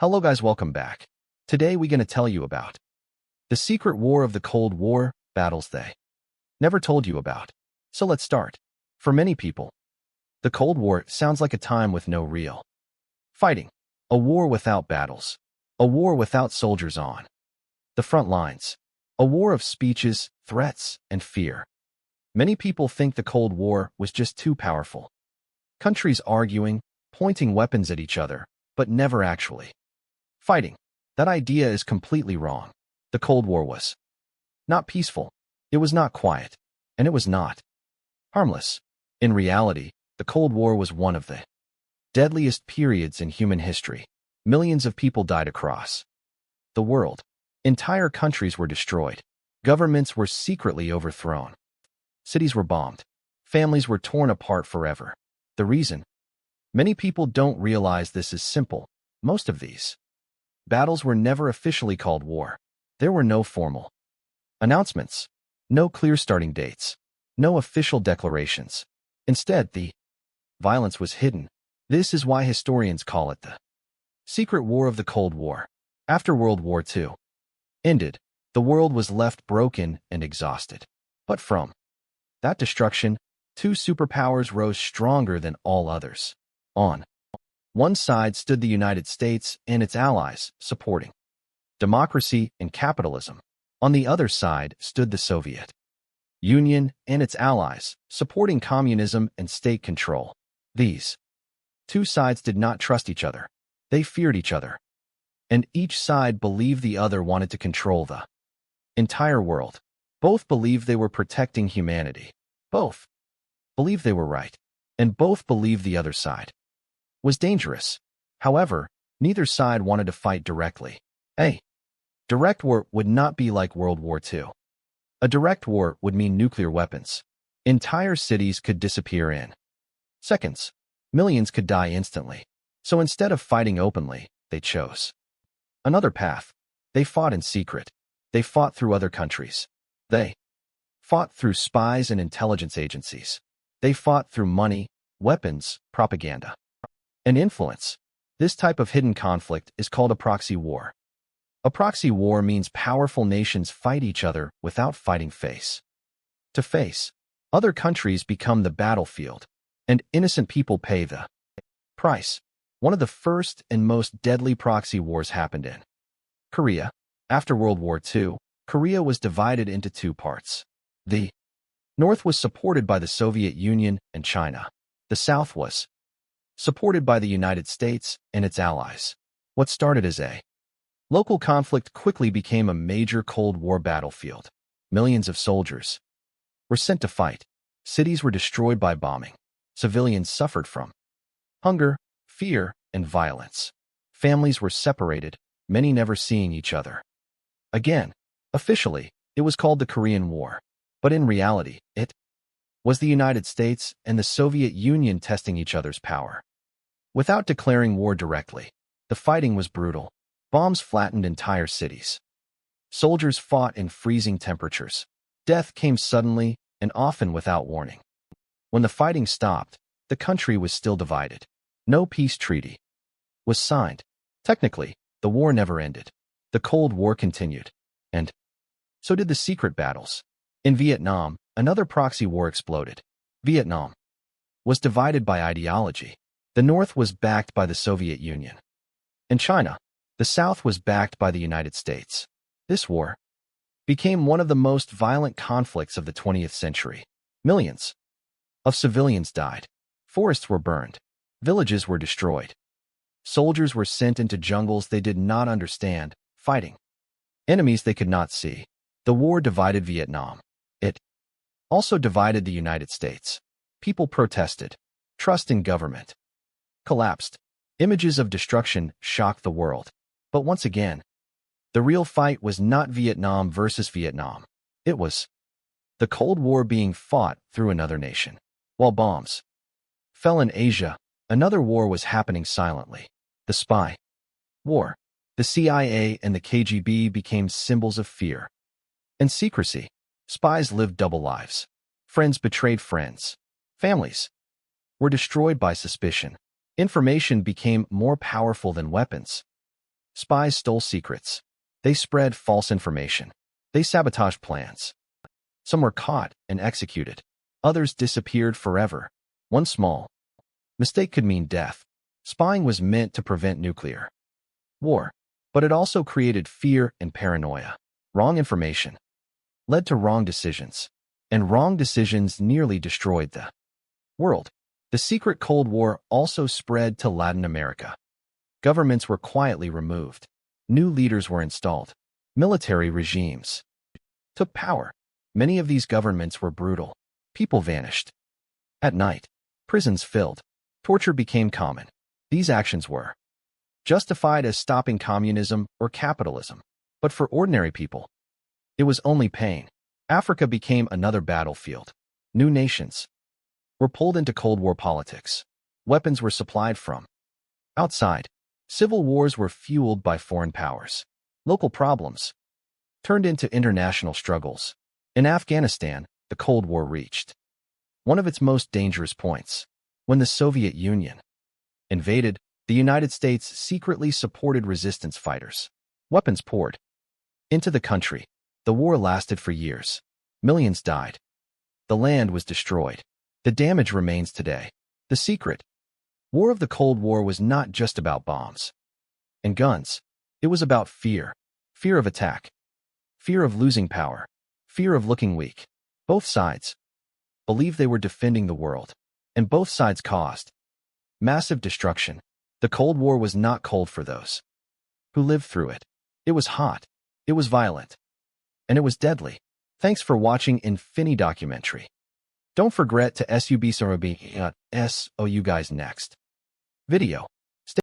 Hello guys, welcome back. Today we're going to tell you about the secret war of the Cold War, battles they never told you about. So let's start. For many people, the Cold War sounds like a time with no real fighting, a war without battles, a war without soldiers on the front lines, a war of speeches, threats, and fear. Many people think the Cold War was just too powerful. Countries arguing, pointing weapons at each other, but never actually fighting. That idea is completely wrong. The Cold War was not peaceful, it was not quiet, and it was not harmless. In reality, the Cold War was one of the deadliest periods in human history. Millions of people died across the world. Entire countries were destroyed. Governments were secretly overthrown. Cities were bombed. Families were torn apart forever. The reason? Many people don't realize this is simple. Most of these battles were never officially called war. There were no formal announcements, no clear starting dates, no official declarations. Instead, the violence was hidden. This is why historians call it the secret war of the Cold War. After World War II ended, the world was left broken and exhausted. But from that destruction, two superpowers rose stronger than all others. On one side stood the United States and its allies, supporting democracy and capitalism. On the other side stood the Soviet Union and its allies, supporting communism and state control. These two sides did not trust each other. They feared each other. And each side believed the other wanted to control the entire world. Both believed they were protecting humanity. Both believed they were right. And both believed the other side was dangerous. However, neither side wanted to fight directly. A direct war would not be like World War II. A direct war would mean nuclear weapons. Entire cities could disappear in seconds. Millions could die instantly. So instead of fighting openly, they chose another path. They fought in secret. They fought through other countries. They fought through spies and intelligence agencies. They fought through money, weapons, propaganda, and influence. This type of hidden conflict is called a proxy war. A proxy war means powerful nations fight each other without fighting face to face. Other countries become the battlefield, and innocent people pay the price. One of the first and most deadly proxy wars happened in Korea. After World War II, Korea was divided into two parts. The North was supported by the Soviet Union and China. The South was supported by the United States and its allies. What started as a local conflict quickly became a major Cold War battlefield. Millions of soldiers were sent to fight. Cities were destroyed by bombing. Civilians suffered from hunger, fear, and violence. Families were separated, many never seeing each other again. Officially, it was called the Korean War. But in reality, it was the United States and the Soviet Union testing each other's power. Without declaring war directly, the fighting was brutal. Bombs flattened entire cities. Soldiers fought in freezing temperatures. Death came suddenly and often without warning. When the fighting stopped, the country was still divided. No peace treaty was signed. Technically, the war never ended. The Cold War continued. And so did the secret battles. In Vietnam, another proxy war exploded. Vietnam was divided by ideology. The North was backed by the Soviet Union. In China, the South was backed by the United States. This war became one of the most violent conflicts of the 20th century. Millions of civilians died. Forests were burned. Villages were destroyed. Soldiers were sent into jungles they did not understand, fighting enemies they could not see. The war divided Vietnam. It also divided the United States. People protested. Trust in government collapsed. Images of destruction shocked the world. But once again, the real fight was not Vietnam versus Vietnam. It was the Cold War being fought through another nation. While bombs fell in Asia, another war was happening silently. The spy war. The CIA and the KGB became symbols of fear and secrecy. Spies lived double lives. Friends betrayed friends. Families were destroyed by suspicion. Information became more powerful than weapons. Spies stole secrets. They spread false information. They sabotaged plans. Some were caught and executed. Others disappeared forever. One small mistake could mean death. Spying was meant to prevent nuclear war, but it also created fear and paranoia. Wrong information led to wrong decisions, and wrong decisions nearly destroyed the world. The secret Cold War also spread to Latin America. Governments were quietly removed. New leaders were installed. Military regimes took power. Many of these governments were brutal. People vanished. At night, prisons filled. Torture became common. These actions were justified as stopping communism or capitalism. But for ordinary people, it was only pain. Africa became another battlefield. New nations were pulled into Cold War politics. Weapons were supplied from outside. Civil wars were fueled by foreign powers. Local problems turned into international struggles. In Afghanistan, the Cold War reached one of its most dangerous points. When the Soviet Union invaded, the United States secretly supported resistance fighters. Weapons poured into the country. The war lasted for years. Millions died. The land was destroyed. The damage remains today. The secret war of the Cold War was not just about bombs and guns. It was about fear. Fear of attack. Fear of losing power. Fear of looking weak. Both sides believed they were defending the world, and both sides caused massive destruction. The Cold War was not cold for those who lived through it. It was hot. It was violent. And it was deadly. Thanks for watching Infini Documentary. Don't forget to sub you guys next video.